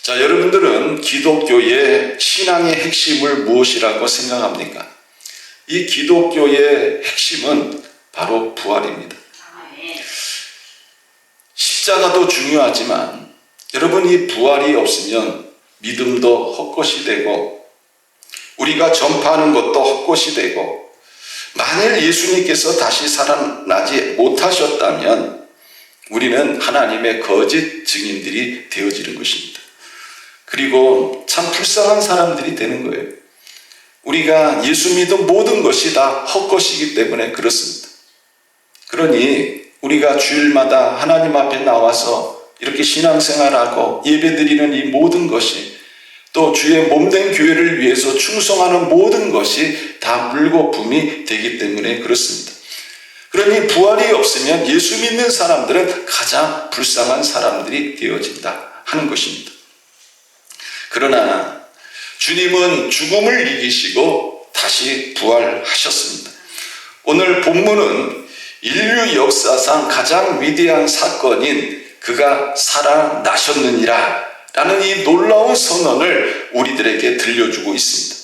자, 여러분들은 기독교의 신앙의 핵심을 무엇이라고 생각합니까? 이 기독교의 핵심은 바로 부활입니다. 십자가도 중요하지만 여러분, 이 부활이 없으면 믿음도 헛것이 되고 우리가 전파하는 것도 헛것이 되고, 만일 예수님께서 다시 살아나지 못하셨다면 우리는 하나님의 거짓 증인들이 되어지는 것입니다. 그리고 참 불쌍한 사람들이 되는 거예요. 우리가 예수 믿은 모든 것이 다 헛것이기 때문에 그렇습니다. 그러니 우리가 주일마다 하나님 앞에 나와서 이렇게 신앙생활하고 예배드리는 이 모든 것이, 또 주의 몸된 교회를 위해서 충성하는 모든 것이 다 물거품이 되기 때문에 그렇습니다. 그러니 부활이 없으면 예수 믿는 사람들은 가장 불쌍한 사람들이 되어진다 하는 것입니다. 그러나 주님은 죽음을 이기시고 다시 부활하셨습니다. 오늘 본문은 인류 역사상 가장 위대한 사건인 그가 살아나셨느니라 라는 이 놀라운 선언을 우리들에게 들려주고 있습니다.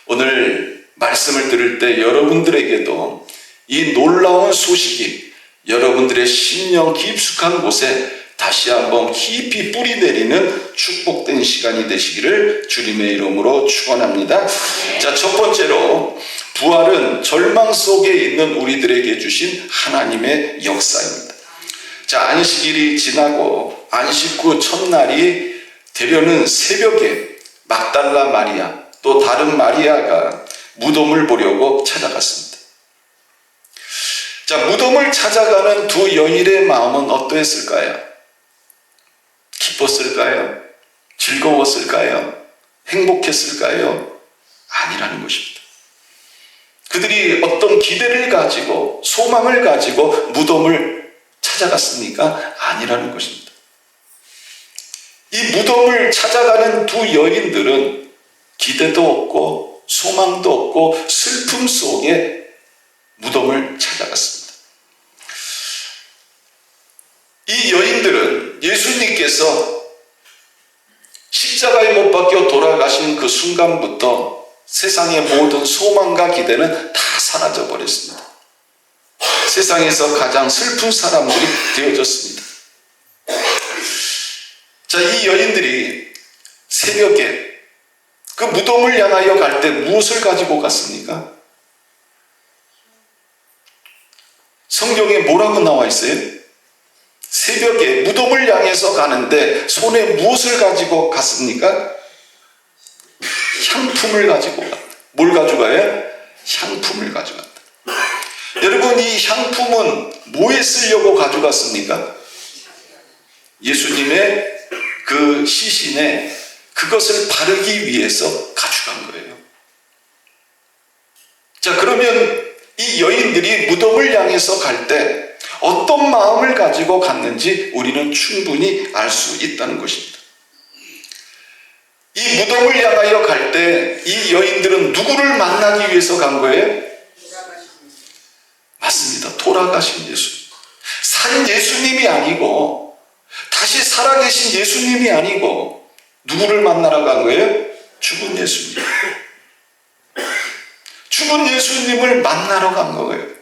오늘 말씀을 들을 때 여러분들에게도 이 놀라운 소식이 여러분들의 심령 깊숙한 곳에 다시 한번 깊이 뿌리 내리는 축복된 시간이 되시기를 주님의 이름으로 축원합니다. 자, 첫 번째로 부활은 절망 속에 있는 우리들에게 주신 하나님의 역사입니다. 자, 안식일이 지나고 안식 후 첫날이 되려는 새벽에 막달라 마리아 또 다른 마리아가 무덤을 보려고 찾아갔습니다. 자, 무덤을 찾아가는 두 여인의 마음은 어떠했을까요? 기뻤을까요? 즐거웠을까요? 행복했을까요? 아니라는 것입니다. 그들이 어떤 기대를 가지고 소망을 가지고 무덤을 찾아갔습니까? 아니라는 것입니다. 이 무덤을 찾아가는 두 여인들은 기대도 없고 소망도 없고 슬픔 속에 무덤을 찾아갔습니다. 이 여인들은 예수님께서 십자가에 못 박혀 돌아가신 그 순간부터 세상의 모든 소망과 기대는 다 사라져 버렸습니다. 세상에서 가장 슬픈 사람들이 되어졌습니다. 자, 이 여인들이 새벽에 그 무덤을 향하여 갈 때 무엇을 가지고 갔습니까? 성경에 뭐라고 나와 있어요? 새벽에 무덤을 향해서 가는데 손에 무엇을 가지고 갔습니까? 향품을 가지고 갔다. 뭘 가져가요? 향품을 가져갔다. 여러분, 이 향품은 뭐에 쓰려고 가져갔습니까? 예수님의 그 시신에 그것을 바르기 위해서 가져간 거예요. 자, 그러면 이 여인들이 무덤을 향해서 갈 때 어떤 마음을 가지고 갔는지 우리는 충분히 알 수 있다는 것입니다. 이 무덤을 향하여 갈 때 이 여인들은 누구를 만나기 위해서 간 거예요? 맞습니다. 돌아가신 예수님. 산 예수님이 아니고, 다시 살아계신 예수님이 아니고 누구를 만나러 간 거예요? 죽은 예수님. 죽은 예수님을 만나러 간 거예요.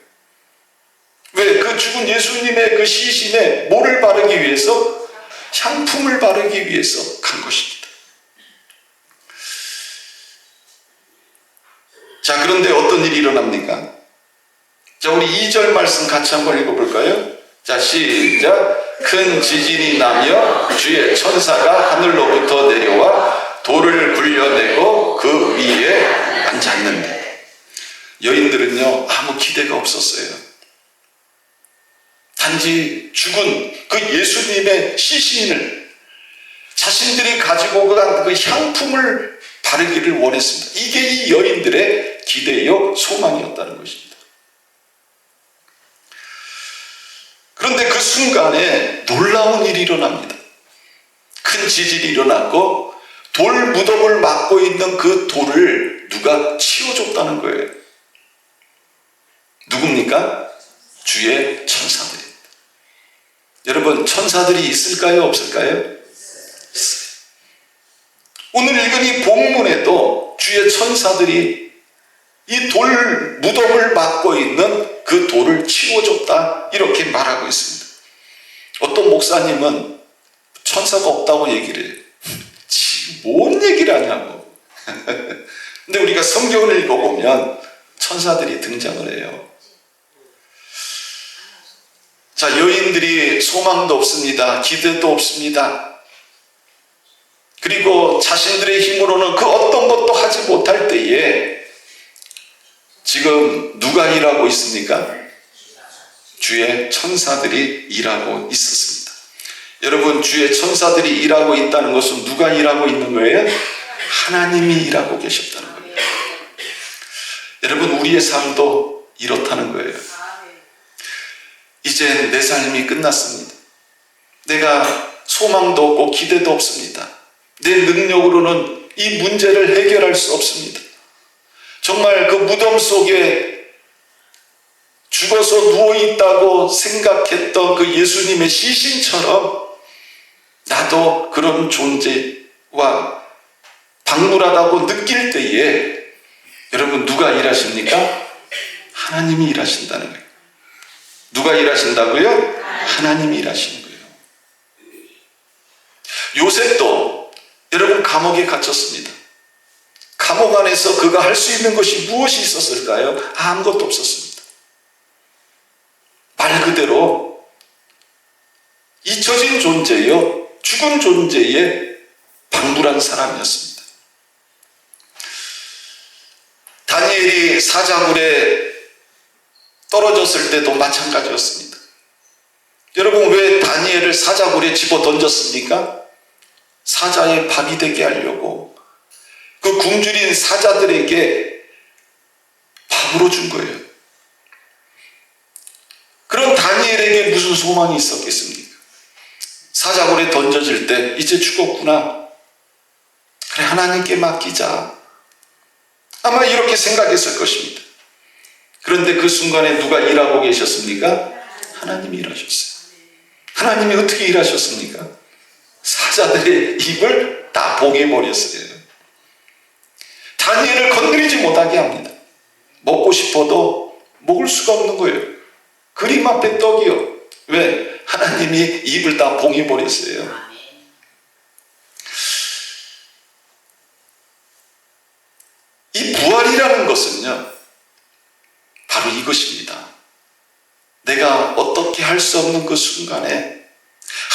왜? 그 죽은 예수님의 그 시신에 뭐를 바르기 위해서? 향품을 바르기 위해서 간 것입니다. 자, 그런데 어떤 일이 일어납니까? 자, 우리 2절 말씀 같이 한번 읽어볼까요? 자, 시작. 큰 지진이 나며 주의 천사가 하늘로부터 내려와 돌을 굴려내고 그 위에 앉았는데, 여인들은요 아무 기대가 없었어요. 단지 죽은 그 예수님의 시신을 자신들이 가지고 간 그 향품을 바르기를 원했습니다. 이게 이 여인들의 기대요 소망이었다는 것입니다. 그런데 그 순간에 놀라운 일이 일어납니다. 큰 지진이 일어났고 돌 무덤을 막고 있는 그 돌을 누가 치워줬다는 거예요. 누굽니까? 주의 천사들입니다. 여러분, 천사들이 있을까요? 없을까요? 있어요. 오늘 읽은 이 본문에도 주의 천사들이 이 돌 무덤을 막고 있는 그 돌을 치워줬다 이렇게 말하고 있습니다. 어떤 목사님은 천사가 없다고 얘기를 해요. 지금 뭔 얘기를 하냐고. 근데 우리가 성경을 읽어보면 천사들이 등장을 해요. 자, 여인들이 소망도 없습니다. 기대도 없습니다. 그리고 자신들의 힘으로는 그 어떤 것도 하지 못할 때에 지금 누가 일하고 있습니까? 주의 천사들이 일하고 있었습니다. 여러분, 주의 천사들이 일하고 있다는 것은 누가 일하고 있는 거예요? 하나님이 일하고 계셨다는 거예요. 여러분, 우리의 삶도 이렇다는 거예요. 이제 내 삶이 끝났습니다. 내가 소망도 없고 기대도 없습니다. 내 능력으로는 이 문제를 해결할 수 없습니다. 정말 그 무덤 속에 죽어서 누워있다고 생각했던 그 예수님의 시신처럼 나도 그런 존재와 박물하다고 느낄 때에 여러분, 누가 일하십니까? 하나님이 일하신다는 거예요. 누가 일하신다고요? 하나님이 일하시는 거예요. 요셉도 여러분 감옥에 갇혔습니다. 감옥 안에서 그가 할 수 있는 것이 무엇이 있었을까요? 아무것도 없었습니다. 말 그대로 잊혀진 존재요, 죽은 존재에 박물한 사람이었습니다. 다니엘이 사자굴에 떨어졌을 때도 마찬가지였습니다. 여러분, 왜 다니엘을 사자굴에 집어 던졌습니까? 사자의 밥이 되게 하려고 그 굶주린 사자들에게 밥으로 준 거예요. 그럼 다니엘에게 무슨 소망이 있었겠습니까? 사자굴에 던져질 때 이제 죽었구나. 그래, 하나님께 맡기자. 아마 이렇게 생각했을 것입니다. 그런데 그 순간에 누가 일하고 계셨습니까? 하나님이 일하셨어요. 하나님이 어떻게 일하셨습니까? 사자들의 입을 다 봉해버렸어요. 다니엘을 건드리지 못하게 합니다. 먹고 싶어도 먹을 수가 없는 거예요. 그림 앞에 떡이요. 왜? 하나님이 입을 다 봉해버렸어요. 이 부활이라는 것은요, 바로 이것입니다. 내가 어떻게 할 수 없는 그 순간에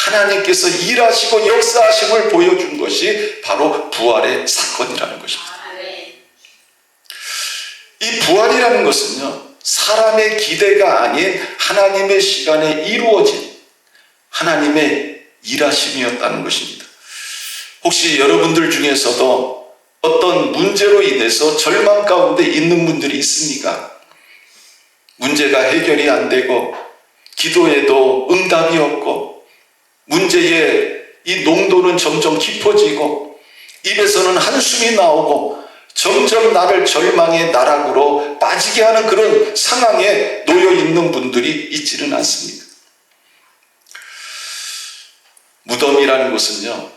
하나님께서 일하시고 역사하심을 보여준 것이 바로 부활의 사건이라는 것입니다. 이 부활이라는 것은요, 사람의 기대가 아닌 하나님의 시간에 이루어진 하나님의 일하심이었다는 것입니다. 혹시 여러분들 중에서도 어떤 문제로 인해서 절망 가운데 있는 분들이 있습니까? 문제가 해결이 안 되고 기도해도 응답이 없고 문제의 이 농도는 점점 깊어지고 입에서는 한숨이 나오고 점점 나를 절망의 나락으로 빠지게 하는 그런 상황에 놓여 있는 분들이 있지는 않습니까? 무덤이라는 것은요,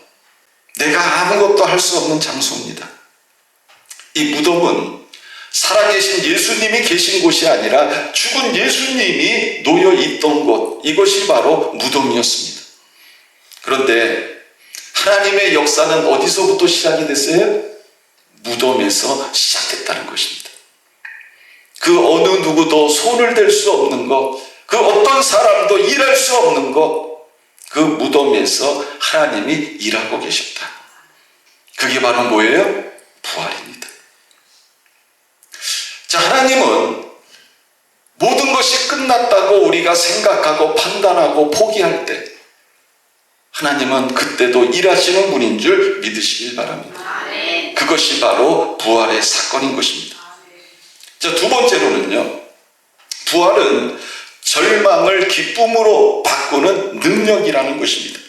내가 아무것도 할 수 없는 장소입니다. 이 무덤은 살아계신 예수님이 계신 곳이 아니라 죽은 예수님이 놓여 있던 곳, 이것이 바로 무덤이었습니다. 그런데 하나님의 역사는 어디서부터 시작이 됐어요? 무덤에서 시작됐다는 것입니다. 그 어느 누구도 손을 댈 수 없는 것, 그 어떤 사람도 일할 수 없는 것, 그 무덤에서 하나님이 일하고 계셨다. 그게 바로 뭐예요? 부활입니다. 자, 하나님은 모든 것이 끝났다고 우리가 생각하고 판단하고 포기할 때 하나님은 그때도 일하시는 분인 줄 믿으시길 바랍니다. 그것이 바로 부활의 사건인 것입니다. 자, 두 번째로는요, 부활은 절망을 기쁨으로 바꾸는 능력이라는 것입니다.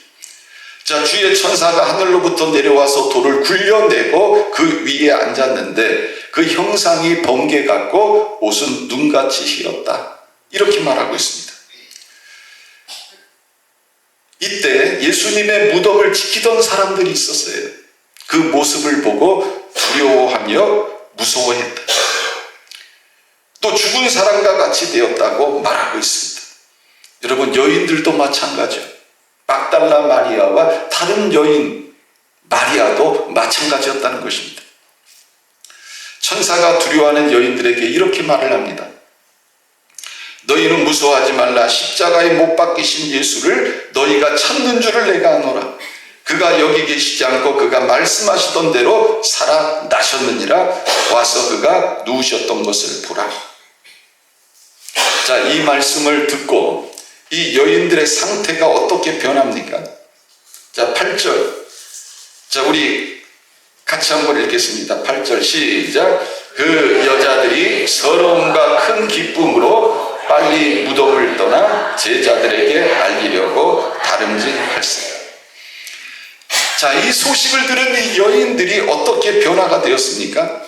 자, 주의 천사가 하늘로부터 내려와서 돌을 굴려내고 그 위에 앉았는데 그 형상이 번개 같고 옷은 눈같이 희었다. 이렇게 말하고 있습니다. 이때 예수님의 무덤을 지키던 사람들이 있었어요. 그 모습을 보고 두려워하며 무서워했다. 또 죽은 사람과 같이 되었다고 말하고 있습니다. 여러분, 여인들도 마찬가지요. 막달라 마리아와 다른 여인 마리아도 마찬가지였다는 것입니다. 천사가 두려워하는 여인들에게 이렇게 말을 합니다. 너희는 무서워하지 말라. 십자가에 못 박히신 예수를 너희가 찾는 줄을 내가 아노라. 그가 여기 계시지 않고 그가 말씀하시던 대로 살아나셨느니라. 와서 그가 누우셨던 것을 보라. 자, 이 말씀을 듣고 이 여인들의 상태가 어떻게 변합니까? 자, 8절. 자, 우리 같이 한번 읽겠습니다. 8절 시작. 그 여자들이 서러움과 큰 기쁨으로 빨리 무덤을 떠나 제자들에게 알리려고 다름질했어요. 자, 이 소식을 들은 이 여인들이 어떻게 변화가 되었습니까?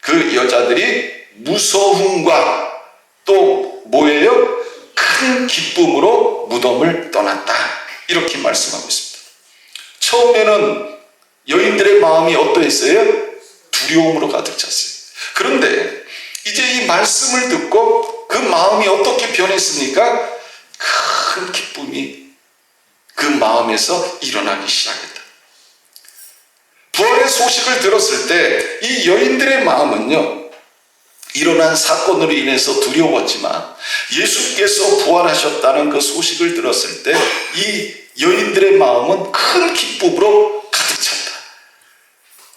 그 여자들이 무서움과 또 뭐예요? 큰 기쁨으로 무덤을 떠났다. 이렇게 말씀하고 있습니다. 처음에는 여인들의 마음이 어떠했어요? 두려움으로 가득 찼어요. 그런데 이제 이 말씀을 듣고 그 마음이 어떻게 변했습니까? 큰 기쁨이 그 마음에서 일어나기 시작했다. 부활의 소식을 들었을 때 이 여인들의 마음은요, 일어난 사건으로 인해서 두려웠지만 예수께서 부활하셨다는 그 소식을 들었을 때 이 여인들의 마음은 큰 기쁨으로 가득 찼다.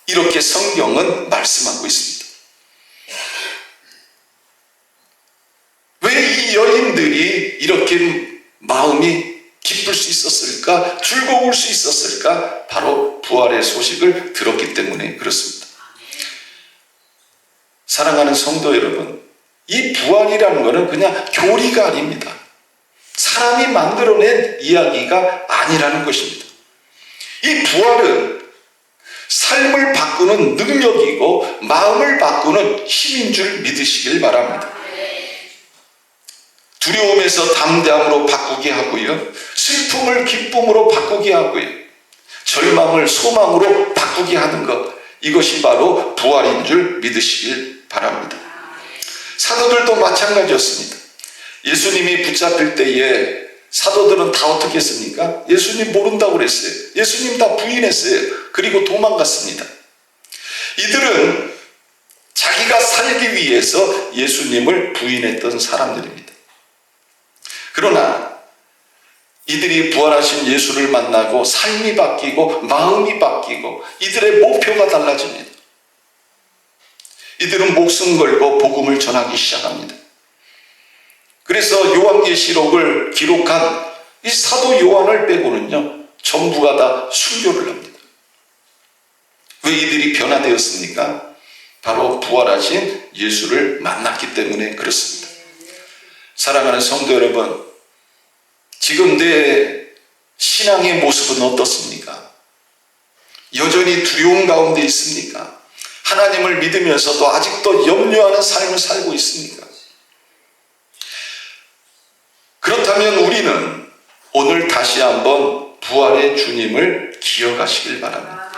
이렇게 성경은 말씀하고 있습니다. 왜 이 여인들이 이렇게 마음이 기쁠 수 있었을까? 즐거울 수 있었을까? 바로 부활의 소식을 들었기 때문에 그렇습니다. 사랑하는 성도 여러분, 이 부활이라는 것은 그냥 교리가 아닙니다. 사람이 만들어낸 이야기가 아니라는 것입니다. 이 부활은 삶을 바꾸는 능력이고 마음을 바꾸는 힘인 줄 믿으시길 바랍니다. 두려움에서 담대함으로 바꾸게 하고요, 슬픔을 기쁨으로 바꾸게 하고요, 절망을 소망으로 바꾸게 하는 것, 이것이 바로 부활인 줄 믿으시길 바랍니다. 사도들도 마찬가지였습니다. 예수님이 붙잡힐 때에 사도들은 다 어떻게 했습니까? 예수님 모른다고 그랬어요. 예수님 다 부인했어요. 그리고 도망갔습니다. 이들은 자기가 살기 위해서 예수님을 부인했던 사람들입니다. 그러나 이들이 부활하신 예수를 만나고 삶이 바뀌고 마음이 바뀌고 이들의 목표가 달라집니다. 이들은 목숨 걸고 복음을 전하기 시작합니다. 그래서 요한계시록을 기록한 이 사도 요한을 빼고는요, 전부가 다 순교를 합니다. 왜 이들이 변화되었습니까? 바로 부활하신 예수를 만났기 때문에 그렇습니다. 사랑하는 성도 여러분, 지금 내 신앙의 모습은 어떻습니까? 여전히 두려움 가운데 있습니까? 하나님을 믿으면서도 아직도 염려하는 삶을 살고 있습니까? 그렇다면 우리는 오늘 다시 한번 부활의 주님을 기억하시길 바랍니다.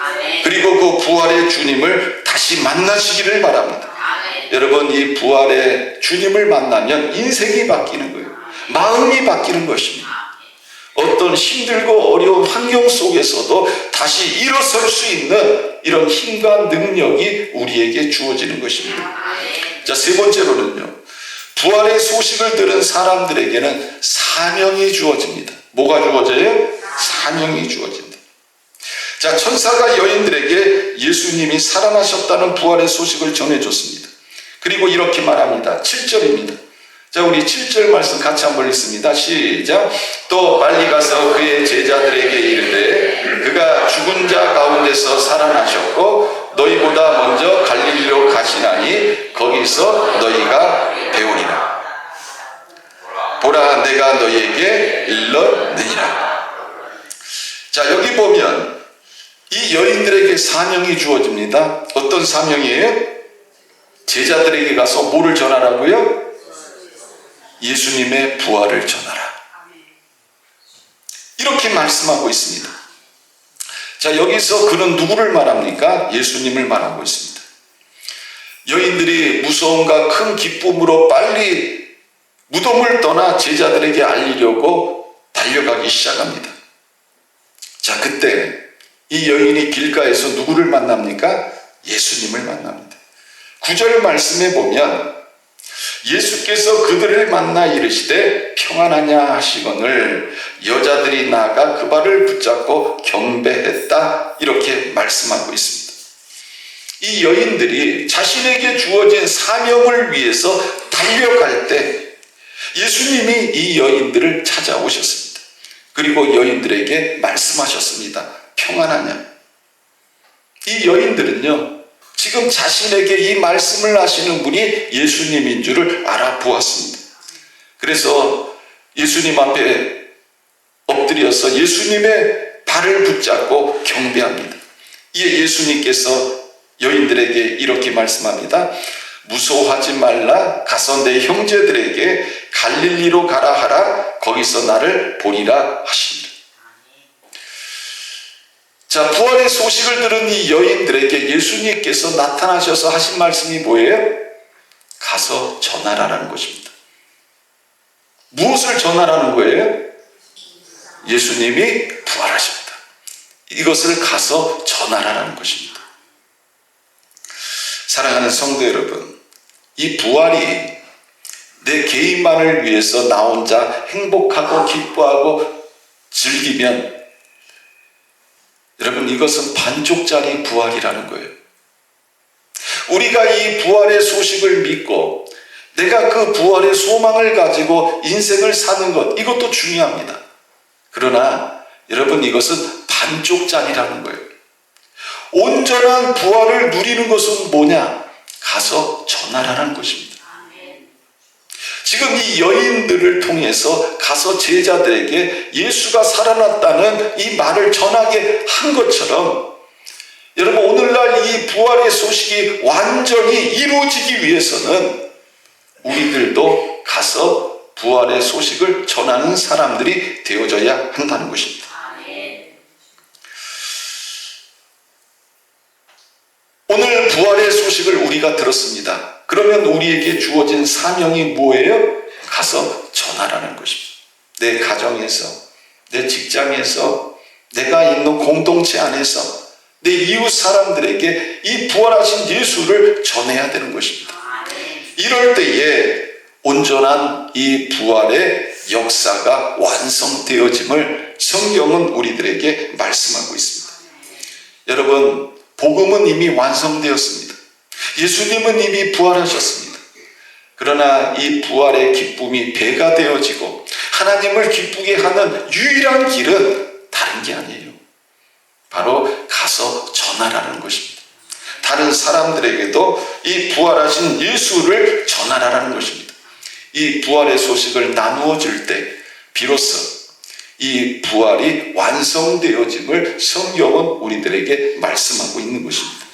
그리고 그 부활의 주님을 다시 만나시기를 바랍니다. 여러분, 이 부활의 주님을 만나면 인생이 바뀌는 거예요. 마음이 바뀌는 것입니다. 어떤 힘들고 어려운 환경 속에서도 다시 일어설 수 있는 이런 힘과 능력이 우리에게 주어지는 것입니다. 자, 세 번째로는요, 부활의 소식을 들은 사람들에게는 사명이 주어집니다. 뭐가 주어져요? 사명이 주어진다. 자, 천사가 여인들에게 예수님이 살아나셨다는 부활의 소식을 전해줬습니다. 그리고 이렇게 말합니다. 7절입니다. 자, 우리 7절 말씀 같이 한번 읽습니다. 시작. 또 빨리 가서 그의 제자들에게 이르되 그가 죽은 자 가운데서 살아나셨고 너희보다 먼저 갈릴리로 가시나니 거기서 너희가 배우리라. 보라, 내가 너희에게 일렀느니라. 자, 여기 보면 이 여인들에게 사명이 주어집니다. 어떤 사명이에요? 제자들에게 가서 뭐를 전하라고요? 예수님의 부활을 전하라. 이렇게 말씀하고 있습니다. 자, 여기서 그는 누구를 말합니까? 예수님을 말하고 있습니다. 여인들이 무서움과 큰 기쁨으로 빨리 무덤을 떠나 제자들에게 알리려고 달려가기 시작합니다. 자, 그때 이 여인이 길가에서 누구를 만납니까? 예수님을 만납니다. 9절 말씀에 보면 예수께서 그들을 만나 이르시되 평안하냐 하시거늘 여자들이 나아가 그 발을 붙잡고 경배했다, 이렇게 말씀하고 있습니다. 이 여인들이 자신에게 주어진 사명을 위해서 달려갈 때 예수님이 이 여인들을 찾아오셨습니다. 그리고 여인들에게 말씀하셨습니다. 평안하냐? 이 여인들은요, 지금 자신에게 이 말씀을 하시는 분이 예수님인 줄을 알아보았습니다. 그래서 예수님 앞에 엎드려서 예수님의 발을 붙잡고 경배합니다. 이에 예수님께서 여인들에게 이렇게 말씀합니다. 무서워하지 말라. 가서 내 형제들에게 갈릴리로 가라 하라. 거기서 나를 보리라 하십니다. 자, 부활의 소식을 들은 이 여인들에게 예수님께서 나타나셔서 하신 말씀이 뭐예요? 가서 전하라는 것입니다. 무엇을 전하라는 거예요? 예수님이 부활하셨다. 이것을 가서 전하라는 것입니다. 사랑하는 성도 여러분, 이 부활이 내 개인만을 위해서 나 혼자 행복하고 기뻐하고 즐기면, 여러분, 이것은 반쪽짜리 부활이라는 거예요. 우리가 이 부활의 소식을 믿고 내가 그 부활의 소망을 가지고 인생을 사는 것, 이것도 중요합니다. 그러나 여러분, 이것은 반쪽짜리라는 거예요. 온전한 부활을 누리는 것은 뭐냐? 가서 전하라는 것입니다. 지금 이 여인들을 통해서 가서 제자들에게 예수가 살아났다는 이 말을 전하게 한 것처럼, 여러분, 오늘날 이 부활의 소식이 완전히 이루어지기 위해서는 우리들도 가서 부활의 소식을 전하는 사람들이 되어져야 한다는 것입니다. 오늘 부활의 소식을 우리가 들었습니다. 그러면 우리에게 주어진 사명이 뭐예요? 가서 전하라는 것입니다. 내 가정에서, 내 직장에서, 내가 있는 공동체 안에서 내 이웃 사람들에게 이 부활하신 예수를 전해야 되는 것입니다. 이럴 때에 온전한 이 부활의 역사가 완성되어짐을 성경은 우리들에게 말씀하고 있습니다. 여러분, 복음은 이미 완성되었습니다. 예수님은 이미 부활하셨습니다. 그러나 이 부활의 기쁨이 배가 되어지고 하나님을 기쁘게 하는 유일한 길은 다른 게 아니에요. 바로 가서 전하라는 것입니다. 다른 사람들에게도 이 부활하신 예수를 전하라는 것입니다. 이 부활의 소식을 나누어 줄 때 비로소 이 부활이 완성되어짐을 성경은 우리들에게 말씀하고 있는 것입니다.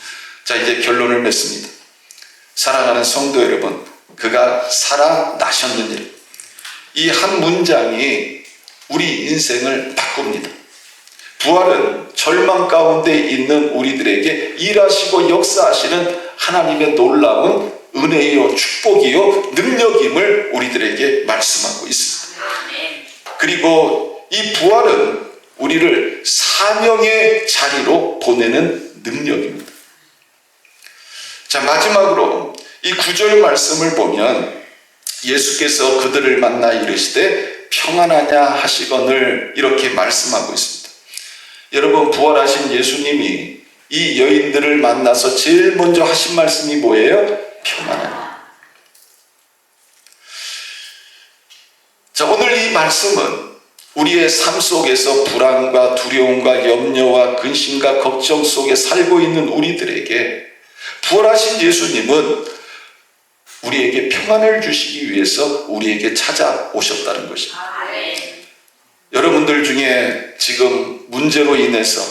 자, 이제 결론을 맺습니다. 사랑하는 성도 여러분, 그가 살아나셨느니라. 이 한 문장이 우리 인생을 바꿉니다. 부활은 절망 가운데 있는 우리들에게 일하시고 역사하시는 하나님의 놀라운 은혜요, 축복이요, 능력임을 우리들에게 말씀하고 있습니다. 그리고 이 부활은 우리를 사명의 자리로 보내는 능력입니다. 자, 마지막으로 이 9절 말씀을 보면 예수께서 그들을 만나 이르시되 평안하냐 하시거늘, 이렇게 말씀하고 있습니다. 여러분, 부활하신 예수님이 이 여인들을 만나서 제일 먼저 하신 말씀이 뭐예요? 평안하냐. 자, 오늘 이 말씀은 우리의 삶 속에서 불안과 두려움과 염려와 근심과 걱정 속에 살고 있는 우리들에게 부활하신 예수님은 우리에게 평안을 주시기 위해서 우리에게 찾아오셨다는 것입니다. 여러분들 중에 지금 문제로 인해서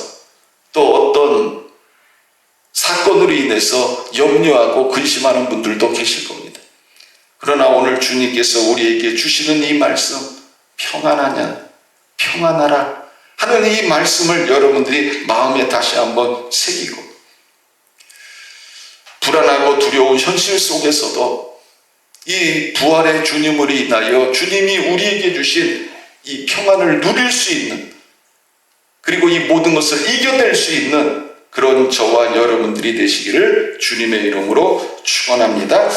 또 어떤 사건으로 인해서 염려하고 근심하는 분들도 계실 겁니다. 그러나 오늘 주님께서 우리에게 주시는 이 말씀, 평안하냐, 평안하라 하는 이 말씀을 여러분들이 마음에 다시 한번 새기고, 불안하고 두려운 현실 속에서도 이 부활의 주님으로 인하여 주님이 우리에게 주신 이 평안을 누릴 수 있는, 그리고 이 모든 것을 이겨낼 수 있는 그런 저와 여러분들이 되시기를 주님의 이름으로 축원합니다.